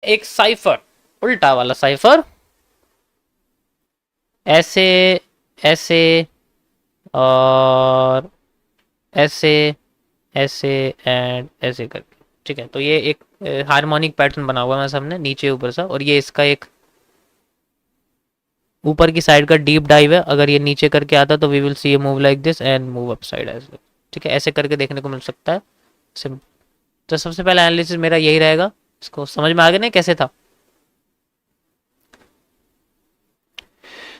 एक साइफर, उल्टा वाला साइफर, ऐसे, ऐसे, और ऐसे, ऐसे, एंड ऐसे करके। ठीक है, तो ये एक हार्मोनिक पैटर्न बना हुआ है सामने, नीचे ऊपर सा, और ये इसका एक ऊपर की साइड का डीप डाइव है। अगर ये नीचे करके आता तो we will see a move like this and move up side ऐसे। ठीक है, ऐसे करके देखने को मिल सकता है। तो सबसे पहला एनालिसिस मेरा यही रहेगा। इसको समझ में आ गया ना कैसे था।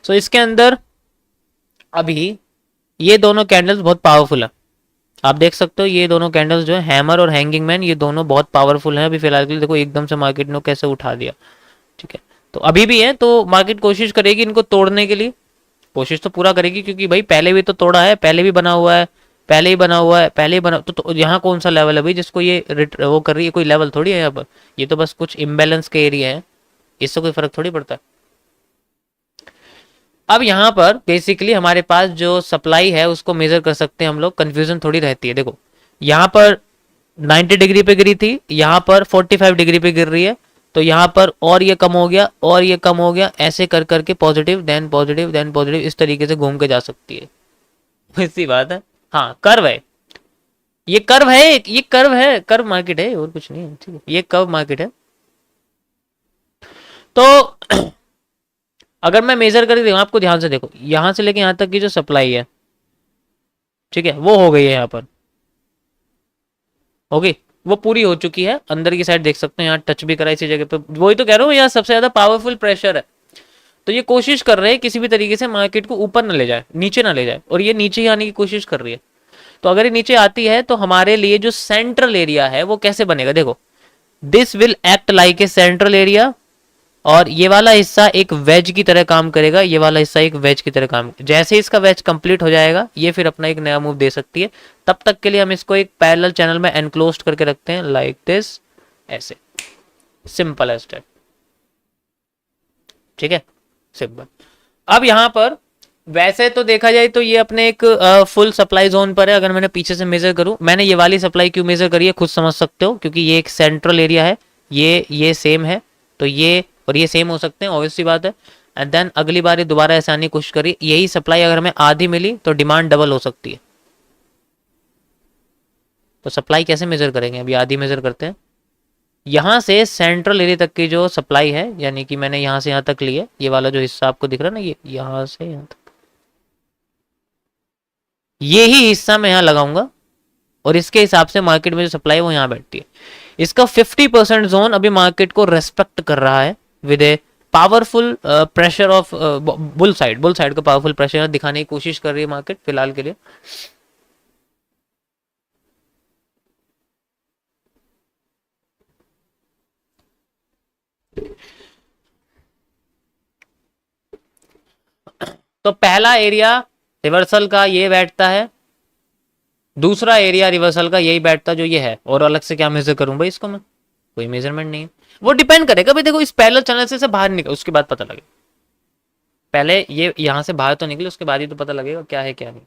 सो इसके अंदर अभी ये दोनों कैंडल्स बहुत पावरफुल है। आप देख सकते हो ये दोनों कैंडल्स जो है, हैमर और हैंगिंग मैन, ये दोनों बहुत पावरफुल हैं। अभी फिलहाल के लिए देखो एकदम से मार्केट ने कैसे उठा दिया। ठीक है, तो अभी भी है, तो मार्केट कोशिश करेगी इनको तोड़ने के लिए, कोशिश तो पूरा करेगी, क्योंकि भाई पहले भी तो तोड़ा है, पहले भी बना हुआ है, पहले ही बना हुआ है, पहले ही बना, तो यहाँ कौन सा लेवल है भाई जिसको ये वो कर रही है? कोई लेवल थोड़ी है यहाँ पर, ये तो बस कुछ इम्बेलेंस के एरिया है, इससे कोई फर्क थोड़ी पड़ता है। अब यहाँ पर बेसिकली हमारे पास जो सप्लाई है उसको मेजर कर सकते हैं हम लोग, कंफ्यूजन थोड़ी रहती है। देखो यहाँ पर 90 डिग्री पे गिरी थी, यहाँ पर 45 डिग्री पे गिर रही है, तो यहाँ पर और ये कम हो गया और ये कम हो गया, ऐसे कर करके positive then positive then positive, इस तरीके से घूम के जा सकती है। ऐसी बात है। हाँ कर्व है, ये कर्व है, ये कर्व है, कर्व मार्केट है और कुछ नहीं है। ठीक है, ये कर्व मार्केट है। तो अगर मैं मेजर कर दूँ आपको, ध्यान से देखो, यहां से लेके यहां तक की जो सप्लाई है, ठीक है, वो हो गई है यहाँ पर, होगी, वो पूरी हो चुकी है। अंदर की साइड देख सकते हैं, यहाँ टच भी करा इसी जगह पे, वही तो कह रहा हूँ, यहाँ सबसे ज्यादा पावरफुल प्रेशर है। तो ये कोशिश कर रहे हैं किसी भी तरीके से मार्केट को ऊपर ना ले जाए, नीचे ना ले जाए, और ये नीचे ही आने की कोशिश कर रही है। तो अगर ये नीचे आती है तो हमारे लिए जो सेंट्रल एरिया है वो कैसे बनेगा, देखो, this will act like a central area, और ये वाला हिस्सा एक वेज की तरह काम करेगा, ये वाला हिस्सा एक वेज की तरह काम, जैसे इसका वेज कंप्लीट हो जाएगा ये फिर अपना एक नया मूव दे सकती है। तब तक के लिए हम इसको एक पैरेलल चैनल में एनक्लोज्ड करके रखते हैं, लाइक दिस, ऐसे, सिंपल एज दैट। ठीक है, सिंपल। अब यहां पर वैसे तो देखा जाए तो ये अपने एक फुल सप्लाई जोन पर है। अगर मैंने पीछे से मेजर करूं, मैंने ये वाली सप्लाई क्यों मेजर करी है खुद समझ सकते हो, क्योंकि ये एक सेंट्रल एरिया है, ये सेम है, तो ये और ये सेम हो सकते हैं, ऑब्वियस सी बात है। एंड देन अगली बार दोबारा ऐसे आने की कोशिश करी, यही सप्लाई अगर हमें आधी मिली तो डिमांड डबल हो सकती है। तो सप्लाई कैसे मेजर करेंगे, अभी आधी मेजर करते हैं। यहाँ से सेंट्रल एरिया तक की जो सप्लाई है, यानी कि मैंने यहाँ से यहाँ तक ली है, ये वाला जो हिस्सा आपको दिख रहा है ना, ये यहाँ से यहाँ तक, ये ही हिस्सा मैं यहाँ लगाऊंगा, और इसके हिसाब से मार्केट में जो सप्लाई है वो यहाँ बैठती है। इसका 50% जोन अभी मार्केट को रेस्पेक्ट कर रहा है with a powerful pressure of bull side का पावरफुल प्रेशर दिखाने की कोशिश कर रही है मार्केट फिलहाल के लिए। तो पहला एरिया रिवर्सल का ये बैठता है, दूसरा एरिया रिवर्सल का यही बैठता जो ये है, और अलग से क्या मेजर करूं भाई इसको मैं, कोई मेजरमेंट नहीं है। वो डिपेंड करेगा भाई, देखो इस पैरेलल चैनल से बाहर निकल उसके बाद पता लगेगा, पहले ये यहां से बाहर तो निकले उसके बाद ही तो पता लगेगा क्या है क्या नहीं।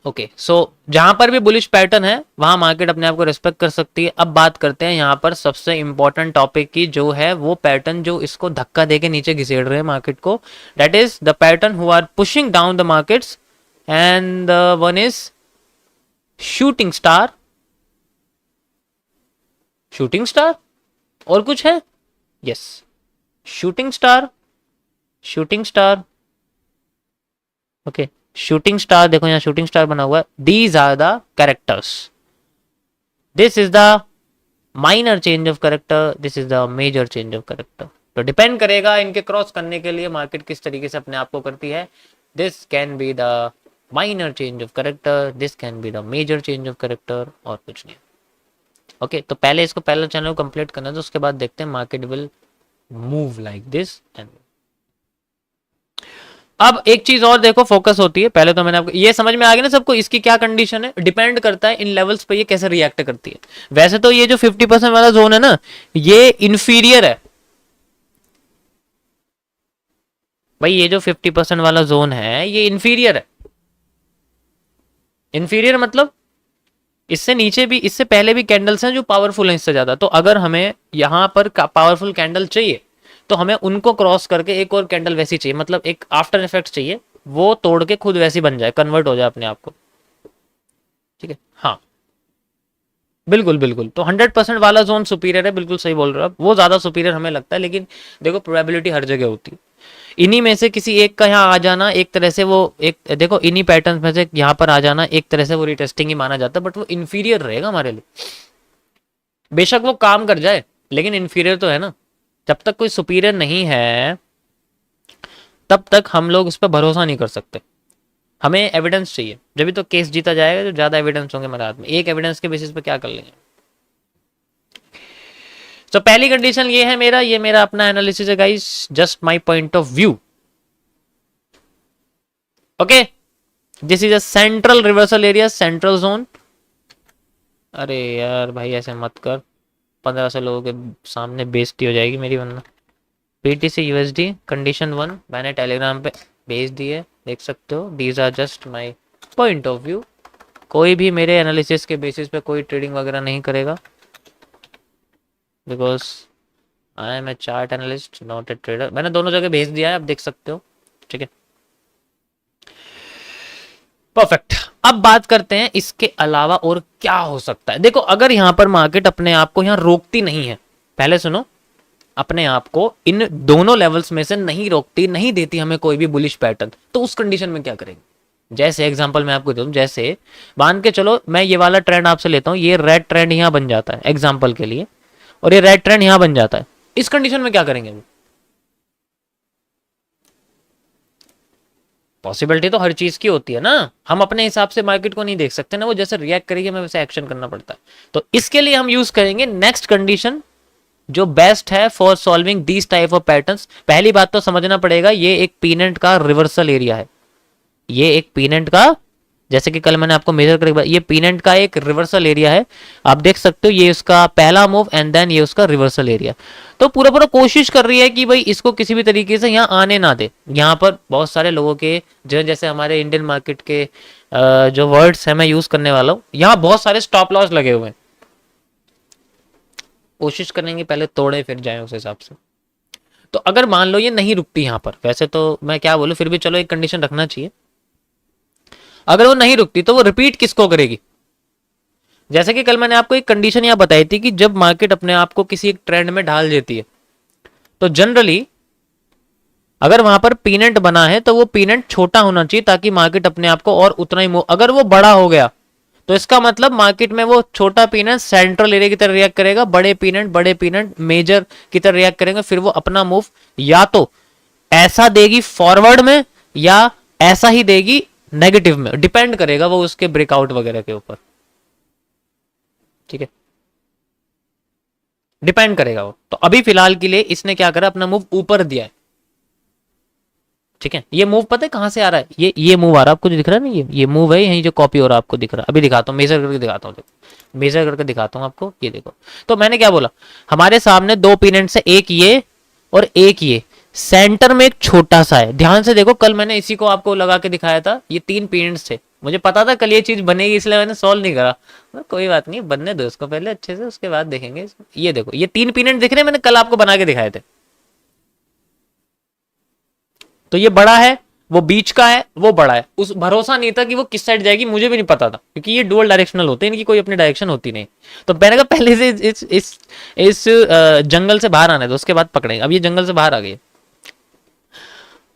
ओके सो जहां पर भी बुलिश पैटर्न है वहां मार्केट अपने आप को रिस्पेक्ट कर सकती है। अब बात करते हैं यहां पर सबसे इंपॉर्टेंट टॉपिक की, जो है वो पैटर्न जो इसको धक्का देके नीचे घिसेड़ रहे हैं मार्केट को, that is the pattern who are pushing down the markets, and one is shooting star, shooting star, और कुछ है, yes, shooting star, shooting star, okay, shooting star, देखो यहाँ शूटिंग स्टार बना हुआ है, these are the characters, this is the minor change of character, this is the major change of character. तो depend करेगा इनके क्रॉस करने के लिए मार्केट किस तरीके से अपने आप को करती है। This can be the minor change of character, this can be the major change of character, और कुछ नहीं। ओके तो पहले इसको पहले चैनल को कंप्लीट करना है, तो उसके बाद देखते हैं market will move like this and. अब एक चीज और देखो फोकस होती है, पहले तो मैंने आपको ये समझ में आ गया ना सबको, इसकी क्या कंडीशन है, डिपेंड करता है इन लेवल्स पे ये कैसे रिएक्ट करती है। वैसे तो ये जो 50% वाला जोन है ना, ये इंफीरियर है भाई, ये जो 50% वाला जोन है ये इंफीरियर है। इंफीरियर मतलब इससे नीचे भी, इससे पहले भी कैंडल्स हैं जो पावरफुल हैं इससे ज्यादा। तो अगर हमें यहाँ पर पावरफुल कैंडल चाहिए तो हमें उनको क्रॉस करके एक और कैंडल वैसी चाहिए, मतलब एक आफ्टर इफेक्ट चाहिए, वो तोड़ के खुद वैसी बन जाए, कन्वर्ट हो जाए अपने आप को। ठीक है, हाँ बिल्कुल बिल्कुल। तो 100% वाला जोन सुपीरियर है, बिल्कुल सही बोल रहे हो आप, वो ज्यादा सुपीरियर हमें लगता है। लेकिन देखो प्रोबेबिलिटी हर जगह होती है, इन्हीं में से किसी एक का यहाँ आ जाना एक तरह से, वो एक देखो इन्हीं पैटर्न में से यहाँ पर आ जाना एक तरह से वो रिटेस्टिंग ही माना जाता है, बट वो इन्फीरियर रहेगा हमारे लिए। बेशक वो काम कर जाए लेकिन इन्फीरियर तो है ना। जब तक कोई सुपीरियर नहीं है तब तक हम लोग उस पर भरोसा नहीं कर सकते, हमें एविडेंस चाहिए, जब भी तो केस जीता जाएगा जो ज्यादा एविडेंस होंगे हमारे हाथ में। एक एविडेंस के बेसिस पे क्या कर लेंगे। तो पहली कंडीशन ये है मेरा, ये मेरा अपना एनालिसिस है guys, just my point of view. Okay, this is a central reversal area, central zone. अरे यार भाई ऐसे मत कर, 1500 लोगों के सामने बेइज्जती हो जाएगी मेरी, वरना। BTC USD कंडीशन 1 मैंने टेलीग्राम पे भेज दी है, देख सकते हो। These are just my point of view, कोई भी मेरे एनालिसिस के बेसिस पे कोई ट्रेडिंग वगैरह नहीं करेगा, because I am a chart analyst not a trader. मैंने दोनों जगह भेज दिया है, आप देख सकते हो। ठीक है, परफेक्ट। अब बात करते हैं इसके अलावा और क्या हो सकता है। देखो अगर यहां पर मार्केट अपने आप को यहां रोकती नहीं है, पहले सुनो, अपने आप को इन दोनों लेवल्स में से नहीं रोकती, नहीं देती हमें कोई भी बुलिश पैटर्न, तो उस कंडीशन में क्या करेंगे। जैसे एग्जांपल मैं आपको दूं, जैसे मान के चलो मैं ये वाला ट्रेंड आपसे लेता हूं, ये रेड ट्रेंड यहां बन जाता है एग्जांपल के लिए, और ये रेड ट्रेंड यहां बन जाता है, इस कंडीशन में क्या करेंगे अभी। पॉसिबिलिटी तो हर चीज की होती है ना, हम अपने हिसाब से मार्केट को नहीं देख सकते ना, वो जैसे रिएक्ट करेगी हमें वैसे एक्शन करना पड़ता है। तो इसके लिए हम यूज करेंगे नेक्स्ट कंडीशन जो बेस्ट है for solving these type of patterns. पहली बात तो समझना पड़ेगा, ये एक पीनेंट का रिवर्सल एरिया है, ये एक पीनेंट का, जैसे कि कल मैंने आपको मेजर करके, ये पीनेंट का एक रिवर्सल एरिया है। आप देख सकते हो ये उसका पहला मूव एंड देन ये उसका रिवर्सल एरिया। तो पूरा पूरा कोशिश कर रही है कि भाई इसको किसी भी तरीके से यहाँ आने ना दे। यहाँ पर बहुत सारे लोगों के जो, जैसे हमारे इंडियन मार्केट के जो वर्ड्स है मैं यूज करने वाला हूँ, यहाँ बहुत सारे स्टॉप लॉस लगे हुए हैं। कोशिश करेंगे पहले तोड़े फिर जाए उस हिसाब से। तो अगर मान लो ये नहीं रुकती यहाँ पर, वैसे तो मैं क्या बोलूँ, फिर भी चलो एक कंडीशन रखना चाहिए, अगर वो नहीं रुकती तो वो रिपीट किसको करेगी। जैसे कि कल मैंने आपको एक कंडीशन यहां बताई थी कि जब मार्केट अपने आप को किसी एक ट्रेंड में ढाल देती है तो जनरली अगर वहां पर पीनेंट बना है तो वो पीनेंट छोटा होना चाहिए ताकि मार्केट अपने आप को और उतना ही मूव, अगर वो बड़ा हो गया तो इसका मतलब मार्केट में वो छोटा पीनेंट सेंट्रल एरिया की तरह रिएक्ट करेगा, बड़े पीनेंट मेजर की तरह रिएक्ट करेंगे, फिर वो अपना मूव या तो ऐसा देगी फॉरवर्ड में या ऐसा ही देगी नेगेटिव में, डिपेंड करेगा वो उसके ब्रेकआउट वगैरह के ऊपर। ठीक है, डिपेंड करेगा वो। तो अभी फिलहाल के लिए इसने क्या करा, अपना मूव ऊपर दिया है। ठीक है, ये मूव पता है कहां से आ रहा है, ये मूव आ रहा है आपको जो दिख रहा है ना, ये मूव है, यही जो कॉपी हो रहा है आपको दिख रहा है। अभी दिखाता हूँ, मेजर करके दिखाता हूँ, देखो मेजर करके दिखाता हूँ आपको, ये देखो। तो मैंने क्या बोला, हमारे सामने दो पिनेंट्स है, एक ये और एक ये, सेंटर में एक छोटा सा है। ध्यान से देखो, कल मैंने इसी को आपको लगा के दिखाया था, ये 3 पिनेंट्स थे, मुझे पता था कल ये चीज बनेगी इसलिए मैंने सॉल्व नहीं करा। कोई बात नहीं, बनने दो इसको पहले अच्छे से, उसके बाद देखेंगे। ये देखो, ये 3 पिनेंट दिख रहे हैं, मैंने कल आपको बना के दिखाए थे। तो ये बड़ा है, वो बीच का है, वो बड़ा है। उस भरोसा नहीं था कि वो किस साइड जाएगी, मुझे भी नहीं पता था क्योंकि ये डुअल डायरेक्शनल होते हैं, इनकी कोई अपनी डायरेक्शन होती नहीं। तो मैंने कहा पहले से इस जंगल से बाहर आने दो, उसके बाद पकड़ेंगे। अब ये जंगल से बाहर आ गई।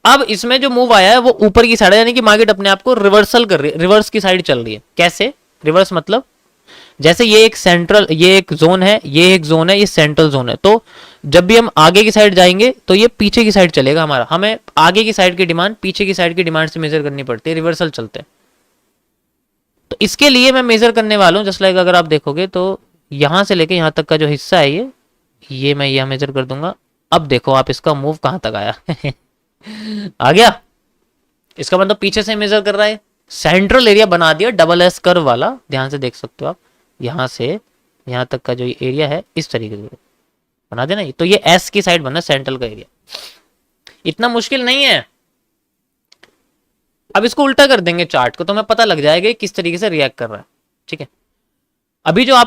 अब इसमें जो मूव आया है वो ऊपर की साइड है, यानी कि मार्केट अपने आप को रिवर्सल कर रही है, रिवर्स की साइड चल रही है। कैसे रिवर्स, मतलब जैसे ये एक सेंट्रल, ये एक जोन है, ये एक जोन है, ये सेंट्रल जोन है। तो जब भी हम आगे की साइड जाएंगे तो ये पीछे की साइड चलेगा हमारा, हमें आगे की साइड की डिमांड पीछे की साइड की डिमांड से मेजर करनी पड़ती है, रिवर्सल चलते हैं। तो इसके लिए मैं मेजर करने वाला हूं, जस्ट लाइक अगर आप देखोगे तो यहां से लेके यहां तक का जो हिस्सा है ये मैं यहां मेजर कर दूंगा। अब देखो आप इसका मूव कहां तक आया आ गया, इसका मतलब पीछे से मेजर कर रहा है, सेंट्रल एरिया बना दिया डबल एस कर्व वाला। ध्यान से देख सकते हो आप, यहां से यहां तक का जो एरिया है इस तरीके से बना देना। तो ये एस की साइड बना, सेंट्रल का एरिया, इतना मुश्किल नहीं है। अब इसको उल्टा कर देंगे चार्ट को तो हमें पता लग जाएगा किस तरीके से रिएक्ट कर रहा है। ठीक है, अभी जो आप